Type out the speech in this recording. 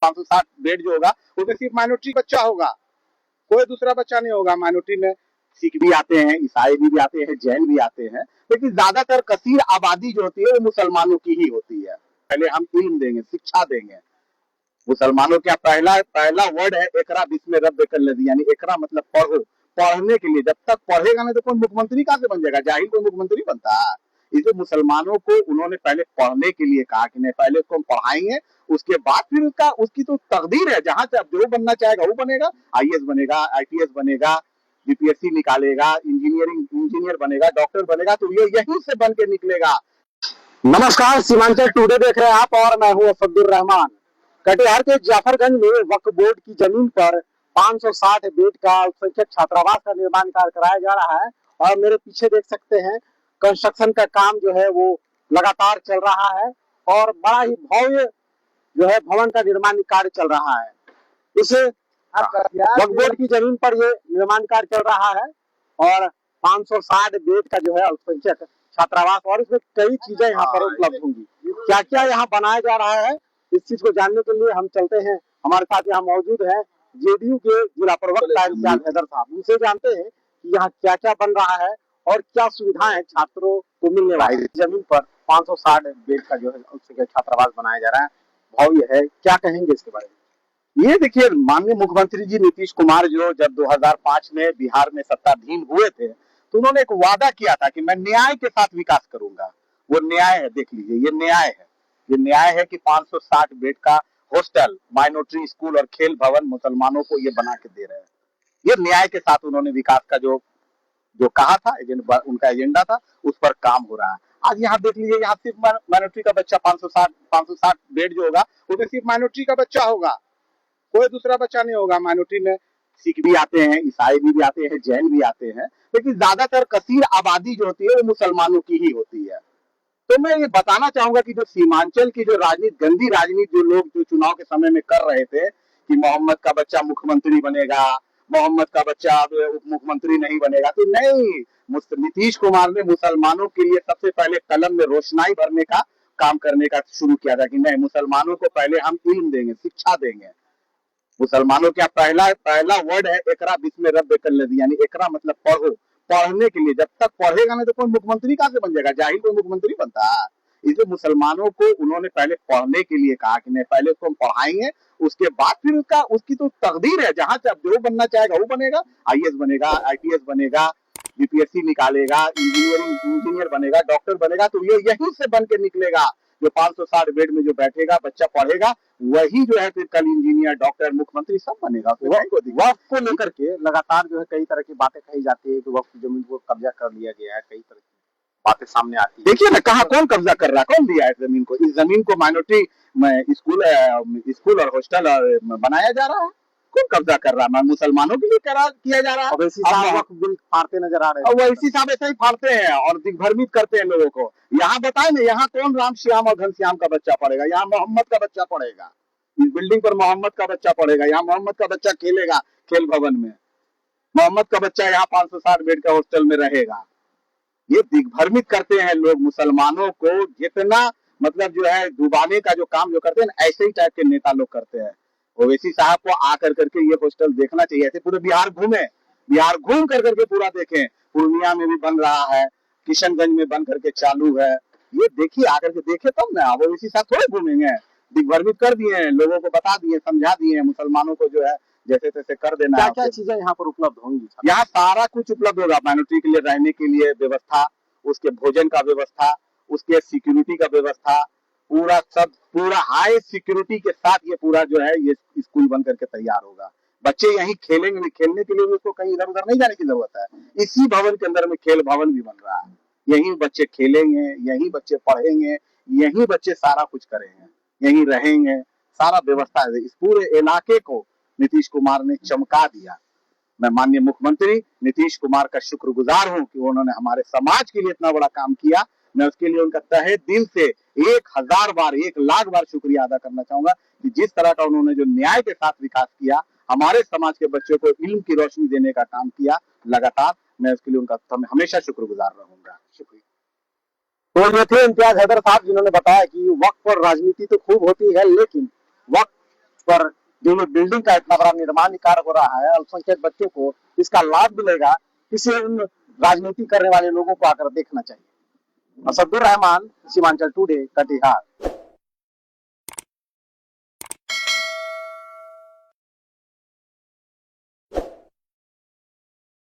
560 bed जो होगा उसमें सिर्फ माइनॉरिटी बच्चा होगा, कोई दूसरा बच्चा नहीं होगा। माइनॉरिटी में सिख भी आते हैं, ईसाई भी आते हैं, जैन भी आते हैं, लेकिन ज्यादातर कसीर आबादी जो होती है वो मुसलमानों की ही होती है। पहले हम इल्म देंगे, शिक्षा देंगे। मुसलमानों का पहला पहला वर्ड है एकरा बिस्मे रब्बिकल लज़ी, यानी एकरा मतलब पढ़ो, पढ़ने के लिए। जब तक पढ़ेगा नहीं तो कोई मुख्यमंत्री कहां से बन जाएगा? जाहिल कोई मुख्यमंत्री बनता है? इसलिए मुसलमानों को उन्होंने पहले पढ़ने के लिए कहा कि नहीं, पहले उसको हम पढ़ाएंगे, उसके बाद फिर उसकी तो तकदीर है, जहां से अब जो बनना चाहेगा वो बनेगा। आईएएस बनेगा, आईपीएस बनेगा, यूपीएससी निकालेगा, इंजीनियर बनेगा, डॉक्टर बनेगा, तो ये यहीं से बन के निकलेगा। नमस्कार, सीमांचल टुडे देख रहे हैं आप और मैं हूं असदुर रहमान। कटिहार के जाफरगंज में वक्फ बोर्ड की जमीन पर 560 बेड का अल्पसंख्यक छात्रावास का निर्माण कार्य कराया जा रहा है और मेरे पीछे देख सकते हैं कंस्ट्रक्शन का काम जो है वो लगातार चल रहा है और बड़ा ही भव्य जो है भवन का निर्माण कार्य चल रहा है। इस वक्फ बोर्ड की जमीन पर ये निर्माण कार्य चल रहा है और 560 बेड का जो है अल्पसंख्यक छात्रावास, और इसमें कई चीजें यहाँ पर उपलब्ध होंगी। क्या क्या यहाँ बनाया जा रहा है, इस चीज को जानने के लिए हम चलते हैं। हमारे साथ यहाँ मौजूद है जेडीयू के जिला प्रवक्ता इम्तियाज हैदर साहब। उनसे जानते हैं कि यहाँ क्या क्या बन रहा है और क्या सुविधाएं छात्रों को मिलने वाली है। जमीन पर 560 बेड का जो है अल्पसंख्यक छात्रावास बनाया जा रहा है, भव्य है, क्या कहेंगे इसके बारे में? ये देखिए, माननीय मुख्यमंत्री जी नीतीश कुमार जो जब 2005 में बिहार में सत्ताधीन हुए थे तो उन्होंने एक वादा किया था कि मैं न्याय के साथ विकास करूंगा। वो न्याय है, देख लीजिए, ये न्याय है। ये न्याय है कि 560 बेड का हॉस्टल, माइनॉरिटी स्कूल और खेल भवन मुसलमानों को ये बना के दे रहे हैं। ये न्याय के साथ उन्होंने विकास का जो कहा था, उनका एजेंडा था, उस पर काम हो रहा है। आज यहाँ देख लीजिए, यहाँ सिर्फ माइनॉरिटी का बच्चा 560 बेड जो होगा उसमें सिर्फ माइनॉरिटी का बच्चा होगा, कोई दूसरा बच्चा नहीं होगा। माइनॉरिटी में सिख भी आते हैं, ईसाई भी आते हैं, जैन भी आते हैं, लेकिन ज्यादातर कसीर आबादी जो होती है वो मुसलमानों की ही होती है। तो मैं ये बताना चाहूंगा कि जो सीमांचल की जो राजनीति, गंदी राजनीति जो लोग जो चुनाव के समय में कर रहे थे कि मोहम्मद का बच्चा मुख्यमंत्री बनेगा, मोहम्मद का बच्चा उप मुख्यमंत्री नहीं बनेगा, तो नहीं, नीतीश कुमार ने मुसलमानों के लिए सबसे पहले कलम में रोशनाई भरने का काम करने का शुरू किया था कि नहीं, मुसलमानों को पहले हम इल्म देंगे, शिक्षा देंगे। मुसलमानों का पहला वर्ड है एकरा बिस्मे रब्बिकल लज़ी, यानी एकरा मतलब पढ़ो, पढ़ने के लिए। जब तक पढ़ेगा नहीं तो कोई मुख्यमंत्री कहां से बन जाएगा? जाहिल कोई मुख्यमंत्री बनता है? इसलिए मुसलमानों को उन्होंने पहले पढ़ने के लिए कहा कि नहीं, पहले उसको हम पढ़ाएंगे, उसके बाद फिर उसकी तो तकदीर है, जहां से अब जो बनना चाहेगा वो बनेगा। आईएएस बनेगा, आईपीएस बनेगा, यूपीएससी निकालेगा, इंजीनियर बनेगा, डॉक्टर बनेगा, तो ये यहीं से बन के निकलेगा। जो 560 बेड में जो बैठेगा, बच्चा पढ़ेगा, वही जो है फिर कल इंजीनियर, डॉक्टर, मुख्यमंत्री सब बनेगा। तो वक्फ को लेकर के लगातार जो है कई तरह की बातें कही जाती है कि वक्फ की जमीन को कब्जा कर लिया गया है, कई तरह की बातें सामने आती है। देखिए ना, कहाँ कौन कब्जा कर रहा है, कौन दिया है जमीन को? इस जमीन को माइनॉरिटी स्कूल और हॉस्टल बनाया जा रहा है। कौन कब्जा कर रहा है? मुसलमानों के लिए किया जा रहा है। वक्फ बिल फाड़ते नजर आ रहे हैं, वैसी साहब ऐसे ही फाड़ते हैं और दिग्भ्रमित करते हैं लोगों को। यहाँ बताए ना, यहाँ कौन राम श्याम और घनश्याम का बच्चा पढ़ेगा? यहाँ मोहम्मद का बच्चा पढ़ेगा। इस बिल्डिंग पर मोहम्मद का बच्चा पढ़ेगा, यहाँ मोहम्मद का बच्चा खेलेगा खेल भवन में, मोहम्मद का बच्चा यहाँ 560 बेड का हॉस्टल में रहेगा। ये दिग्भ्रमित करते हैं लोग मुसलमानों को, जितना मतलब जो है डुबाने का जो काम जो करते हैं, ऐसे ही टाइप के नेता लोग करते हैं। ओवैसी साहब को आकर करके ये हॉस्टल देखना चाहिए। ऐसे पूरे बिहार घूमे, बिहार घूम कर करके पूरा देखें। पूर्णिया में भी बन रहा है, किशनगंज में बन करके चालू है, ये देखिए, आकर के देखे तब ना। ओवैसी साहब थोड़े घूमेंगे, दिग्भ्रमित कर दिए हैं, लोगों को बता दिए, समझा दिए, मुसलमानों को जो है जैसे तैसे कर देना। क्या क्या चीजें यहाँ पर उपलब्ध होंगी? यहाँ सारा कुछ उपलब्ध होगा। माइनॉरिटी के लिए रहने के लिए व्यवस्था, उसके भोजन का व्यवस्था, उसके सिक्योरिटी का व्यवस्था, पूरा सब, पूरा हाई सिक्योरिटी के साथ ये पूरा जो है ये स्कूल बन करके तैयार होगा। बच्चे यहीं खेलेंगे, खेलने के लिए भी उसको कहीं इधर उधर नहीं जाने की जरूरत है। इसी भवन के अंदर में खेल भवन भी बन रहा है, यहीं बच्चे खेलेंगे, यहीं बच्चे पढ़ेंगे, यहीं बच्चे सारा कुछ करेंगे, यहीं रहेंगे, सारा व्यवस्था है। इस पूरे इलाके को नीतीश कुमार ने चमका दिया। मैं माननीय मुख्यमंत्री नीतीश कुमार का शुक्रगुजार हूं कि उन्होंने हमारे समाज के लिए इतना बड़ा काम किया। मैं उसके लिए उनका तहे दिल से 1000 बार 1,00,000 बार शुक्रिया अदा करना चाहूंगा कि जिस तरह का उन्होंने जो न्याय के साथ विकास किया, हमारे समाज के बच्चों को इल्म की रोशनी देने का काम किया लगातार, मैं उसके लिए उनका हमेशा शुक्रगुजार रहूंगा। शुक्रिया। तो ये थे इम्तियाज हैदर साहब, जिन्होंने बताया कि वक्फ पर राजनीति तो खूब होती है, लेकिन वक्फ पर जो ये बिल्डिंग का इतना बड़ा निर्माण कार्य हो रहा है, अल्पसंख्यक बच्चों को इसका लाभ मिलेगा, इसे उन राजनीति करने वाले लोगों को आकर देखना चाहिए। असदुर रहमान, सीमांचल टुडे, कटिहार।